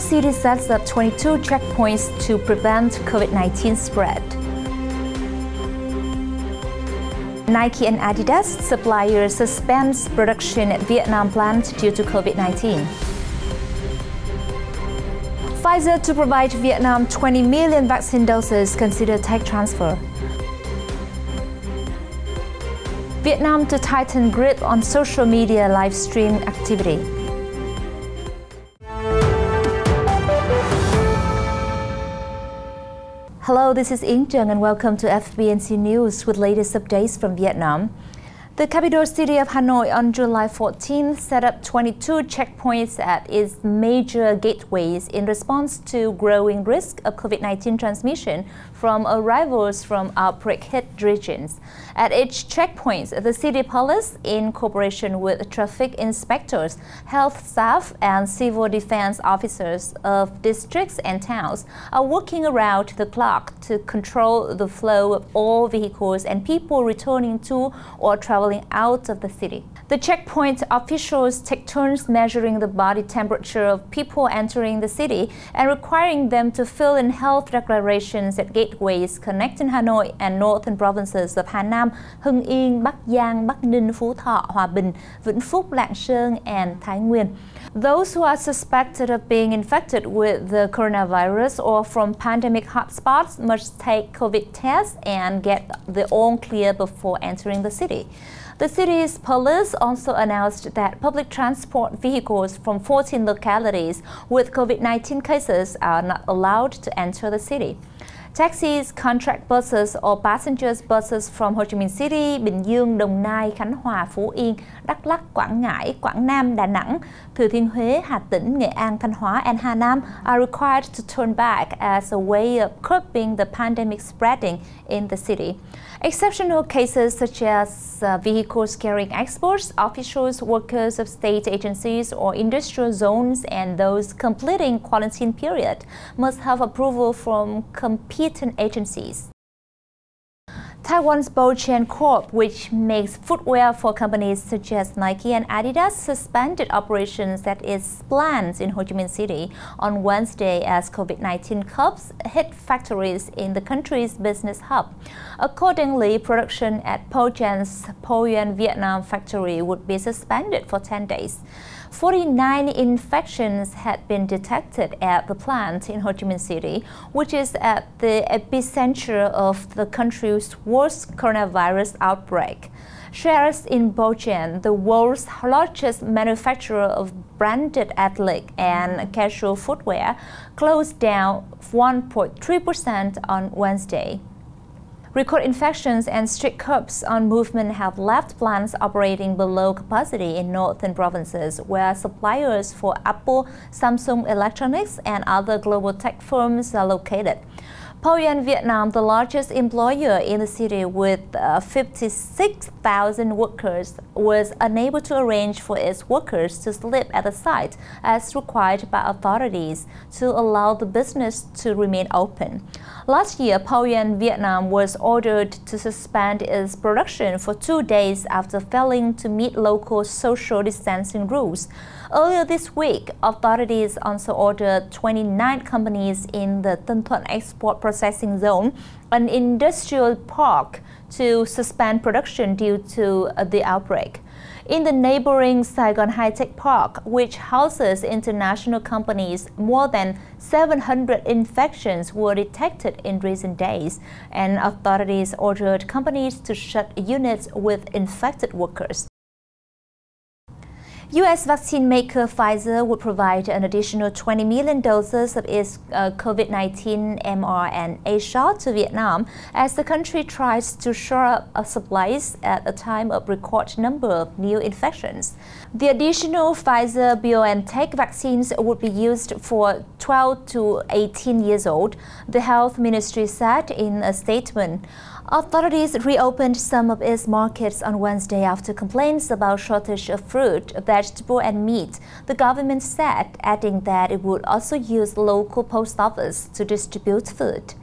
Capital city sets up 22 checkpoints to prevent COVID-19 spread. Nike and Adidas suppliers suspends production at Vietnam plant due to COVID-19. Pfizer to provide Vietnam 20 million vaccine doses, consider tech transfer. Vietnam to tighten grip on social media live stream activity. Hello, this is Trần and welcome to FBNC News with latest updates from Vietnam. The capital city of Hanoi on July 14th set up 22 checkpoints at its major gateways in response to growing risk of COVID-19 transmission from arrivals from outbreak-hit regions. At each checkpoint, the city police, in cooperation with traffic inspectors, health staff, and civil defense officers of districts and towns, are working around the clock to control the flow of all vehicles and people returning to or traveling out of the city. The checkpoint officials take turns measuring the body temperature of people entering the city and requiring them to fill in health declarations at gateways connecting Hanoi and northern provinces of Hà Nam, Hưng Yên, Bắc Giang, Bắc Ninh, Phú Thọ, Hòa Bình, Vĩnh Phúc, Lạng Sơn, and Thái Nguyên. Those who are suspected of being infected with the coronavirus or from pandemic hotspots must take COVID tests and get their own clear before entering the city. The city's police also announced that public transport vehicles from 14 localities with COVID-19 cases are not allowed to enter the city. Taxis, contract buses or passengers buses from Ho Chi Minh City, Bình Dương, Đồng Nai, Khánh Hòa, Phú Yên, Đắk Lắk, Quảng Ngãi, Quảng Nam, Đà Nẵng, Thừa Thiên Huế, Hà Tĩnh, Nghệ An, Thanh Hóa, and Hà Nam are required to turn back as a way of curbing the pandemic spreading in the city. Exceptional cases such as vehicles carrying exports, officials, workers of state agencies or industrial zones, and those completing quarantine period must have approval from competent agencies. Taiwan's Bochen Corp, which makes footwear for companies such as Nike and Adidas, suspended operations at its plants in Ho Chi Minh City on Wednesday as COVID-19 curbs hit factories in the country's business hub. Accordingly, production at Bochen's Poyen, Vietnam factory would be suspended for 10 days. 49 infections had been detected at the plant in Ho Chi Minh City, which is at the epicenter of the country's worst coronavirus outbreak. Shares in Bochen, the world's largest manufacturer of branded athletic and casual footwear, closed down 1.3% on Wednesday. Record infections and strict curbs on movement have left plants operating below capacity in northern provinces, where suppliers for Apple, Samsung Electronics, and other global tech firms are located. Poyen, Vietnam, the largest employer in the city with 56,000 workers, was unable to arrange for its workers to sleep at the site as required by authorities to allow the business to remain open. Last year, Poyen, Vietnam was ordered to suspend its production for 2 days after failing to meet local social distancing rules. Earlier this week, authorities also ordered 29 companies in the Tân Thuận Export Processing Zone, an industrial park, to suspend production due to the outbreak. In the neighboring Saigon High-Tech Park, which houses international companies, more than 700 infections were detected in recent days, and authorities ordered companies to shut units with infected workers. U.S. vaccine maker Pfizer would provide an additional 20 million doses of its COVID-19 mRNA shot to Vietnam as the country tries to shore up supplies at a time of record number of new infections. The additional Pfizer-BioNTech vaccines would be used for 12 to 18 years old, the health ministry said in a statement. Authorities reopened some of its markets on Wednesday after complaints about shortage of fruit, vegetable and meat, the government said, adding that it would also use local post office to distribute food.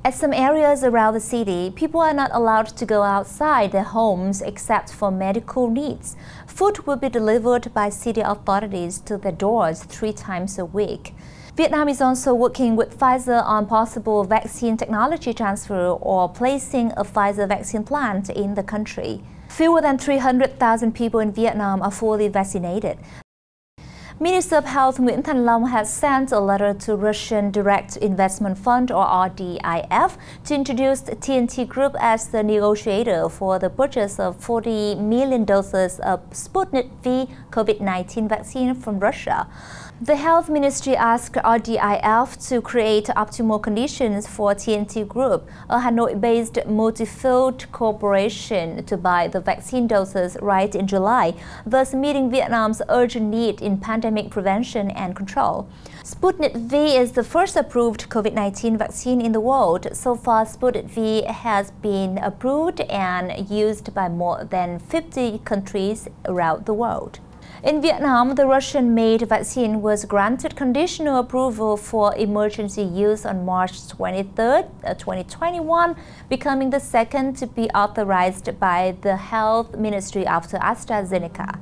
At some areas around the city, people are not allowed to go outside their homes except for medical needs. Food will be delivered by city authorities to their doors 3 times a week. Vietnam is also working with Pfizer on possible vaccine technology transfer or placing a Pfizer vaccine plant in the country. Fewer than 300,000 people in Vietnam are fully vaccinated. Minister of Health Nguyễn Long has sent a letter to Russian Direct Investment Fund or RDIF to introduce TNT Group as the negotiator for the purchase of 40 million doses of Sputnik V COVID-19 vaccine from Russia. The Health Ministry asked RDIF to create optimal conditions for TNT Group, a Hanoi-based multi-field corporation, to buy the vaccine doses right in July, thus meeting Vietnam's urgent need in pandemic prevention and control. Sputnik V is the first approved COVID-19 vaccine in the world. So far, Sputnik V has been approved and used by more than 50 countries around the world. In Vietnam, the Russian-made vaccine was granted conditional approval for emergency use on March 23, 2021, becoming the second to be authorized by the Health Ministry after AstraZeneca.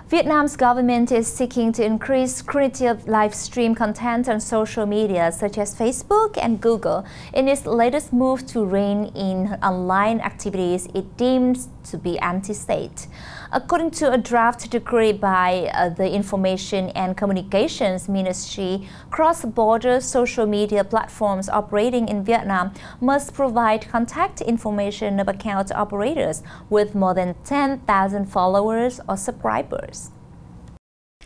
Vietnam's government is seeking to increase scrutiny of live stream content on social media such as Facebook and Google in its latest move to rein in online activities it deems to be anti-state. According to a draft decree by the Information and Communications Ministry, cross-border social media platforms operating in Vietnam must provide contact information of account operators with more than 10,000 followers or subscribers.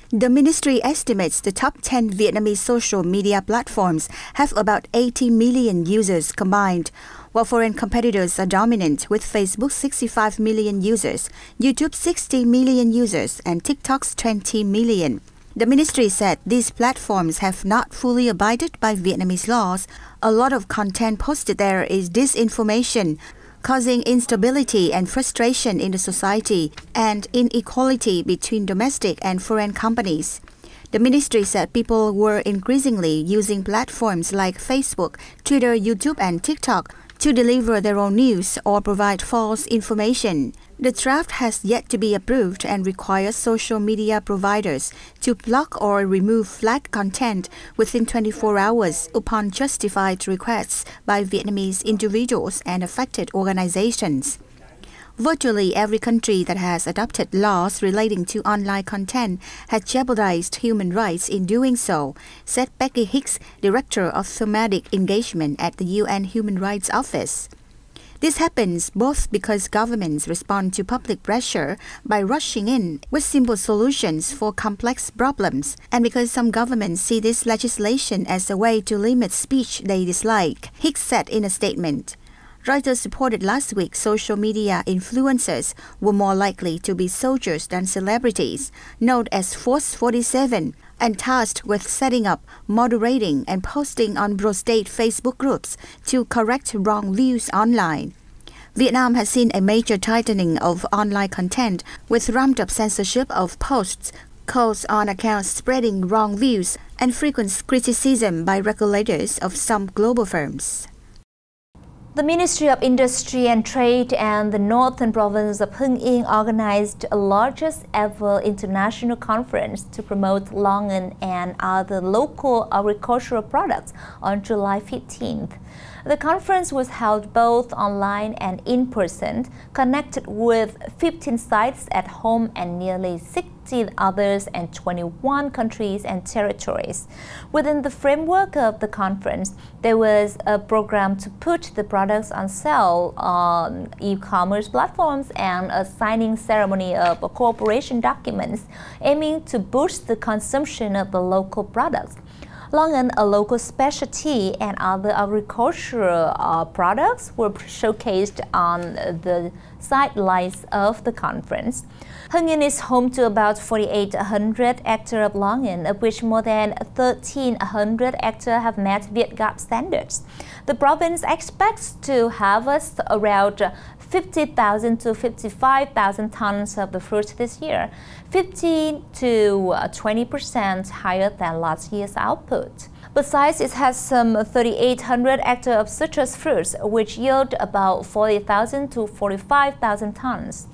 The ministry estimates the top 10 Vietnamese social media platforms have about 80 million users combined, while foreign competitors are dominant with Facebook's 65 million users, YouTube's 60 million users, and TikTok's 20 million. The ministry said these platforms have not fully abided by Vietnamese laws. A lot of content posted there is disinformation, causing instability and frustration in the society and inequality between domestic and foreign companies. The ministry said people were increasingly using platforms like Facebook, Twitter, YouTube, and TikTok to deliver their own news or provide false information. The draft has yet to be approved and requires social media providers to block or remove flagged content within 24 hours upon justified requests by Vietnamese individuals and affected organizations. Virtually every country that has adopted laws relating to online content has jeopardized human rights in doing so, said Becky Hicks, Director of Thematic Engagement at the UN Human Rights Office. This happens both because governments respond to public pressure by rushing in with simple solutions for complex problems, and because some governments see this legislation as a way to limit speech they dislike, Hicks said in a statement. Reuters reported last week social media influencers were more likely to be soldiers than celebrities, known as Force 47, and tasked with setting up, moderating, and posting on pro-state Facebook groups to correct wrong views online. Vietnam has seen a major tightening of online content with ramped-up censorship of posts, calls on accounts spreading wrong views, and frequent criticism by regulators of some global firms. The Ministry of Industry and Trade and the Northern Province of Hưng Yên organized the largest ever international conference to promote longan and other local agricultural products on July 15th. The conference was held both online and in person, connected with 15 sites at home and nearly 60 others in 21 countries and territories. Within the framework of the conference, there was a program to put the products on sale on e-commerce platforms and a signing ceremony of cooperation documents aiming to boost the consumption of the local products. Longan, a local specialty, and other agricultural products were showcased on the sidelines of the conference. Hưng Yên is home to about 4,800 hectares of longan, of which more than 1,300 hectares have met Vietgap standards. The province expects to harvest around 50,000 to 55,000 tons of the fruit this year, 15 to 20% higher than last year's output. Besides, it has some 3,800 hectares of citrus fruits, which yield about 40,000 to 45,000 tons.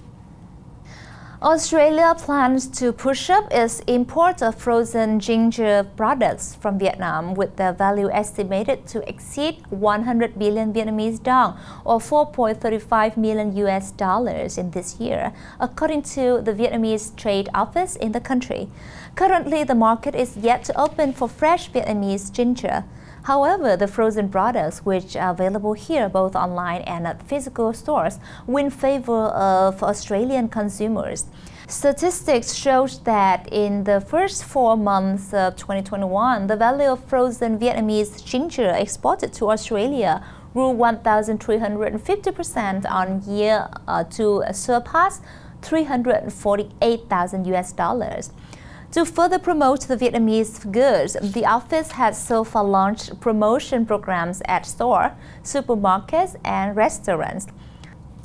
Australia plans to push up its import of frozen ginger products from Vietnam, with their value estimated to exceed 100 billion Vietnamese dong, or 4.35 million US dollars in this year, according to the Vietnamese trade office in the country. Currently, the market is yet to open for fresh Vietnamese ginger. However, the frozen products, which are available here both online and at physical stores, win favor of Australian consumers. Statistics shows that in the first 4 months of 2021, the value of frozen Vietnamese ginger exported to Australia grew 1,350% on year to surpass 348,000 US dollars. To further promote the Vietnamese goods, the office has so far launched promotion programs at stores, supermarkets, and restaurants.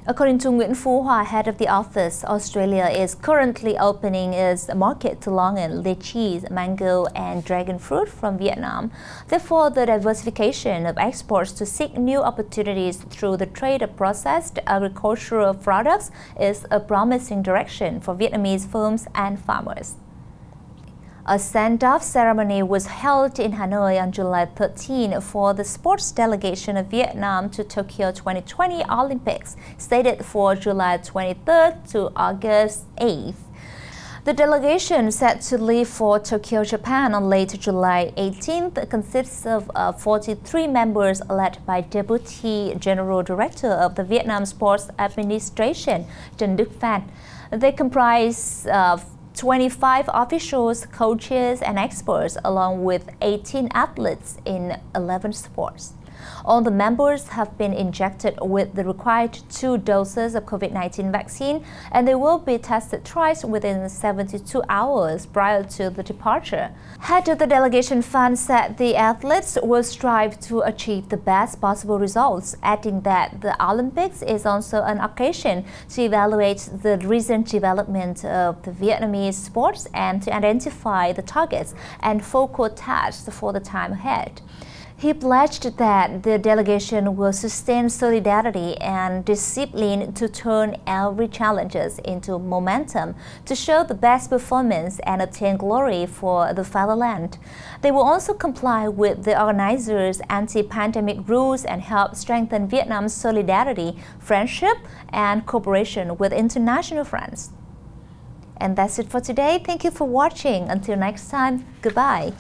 According to Nguyễn Phú Hòa, head of the office, Australia is currently opening its market to longan, lychees, mango, and dragon fruit from Vietnam. Therefore, the diversification of exports to seek new opportunities through the trade of processed agricultural products is a promising direction for Vietnamese firms and farmers. A send-off ceremony was held in Hanoi on July 13 for the sports delegation of Vietnam to Tokyo 2020 Olympics, slated for July 23rd to August 8th. The delegation set to leave for Tokyo, Japan on late July 18th consists of 43 members led by Deputy General Director of the Vietnam Sports Administration, Trần Đức Phan. They comprise 25 officials, coaches, and experts, along with 18 athletes in 11 sports. All the members have been injected with the required 2 doses of COVID-19 vaccine, and they will be tested twice within 72 hours prior to the departure. Head of the delegation Phan said the athletes will strive to achieve the best possible results, adding that the Olympics is also an occasion to evaluate the recent development of the Vietnamese sports and to identify the targets and focal tasks for the time ahead. He pledged that the delegation will sustain solidarity and discipline to turn every challenges into momentum to show the best performance and obtain glory for the fatherland. They will also comply with the organizers' anti-pandemic rules and help strengthen Vietnam's solidarity, friendship, and cooperation with international friends. And that's it for today. Thank you for watching. Until next time, goodbye.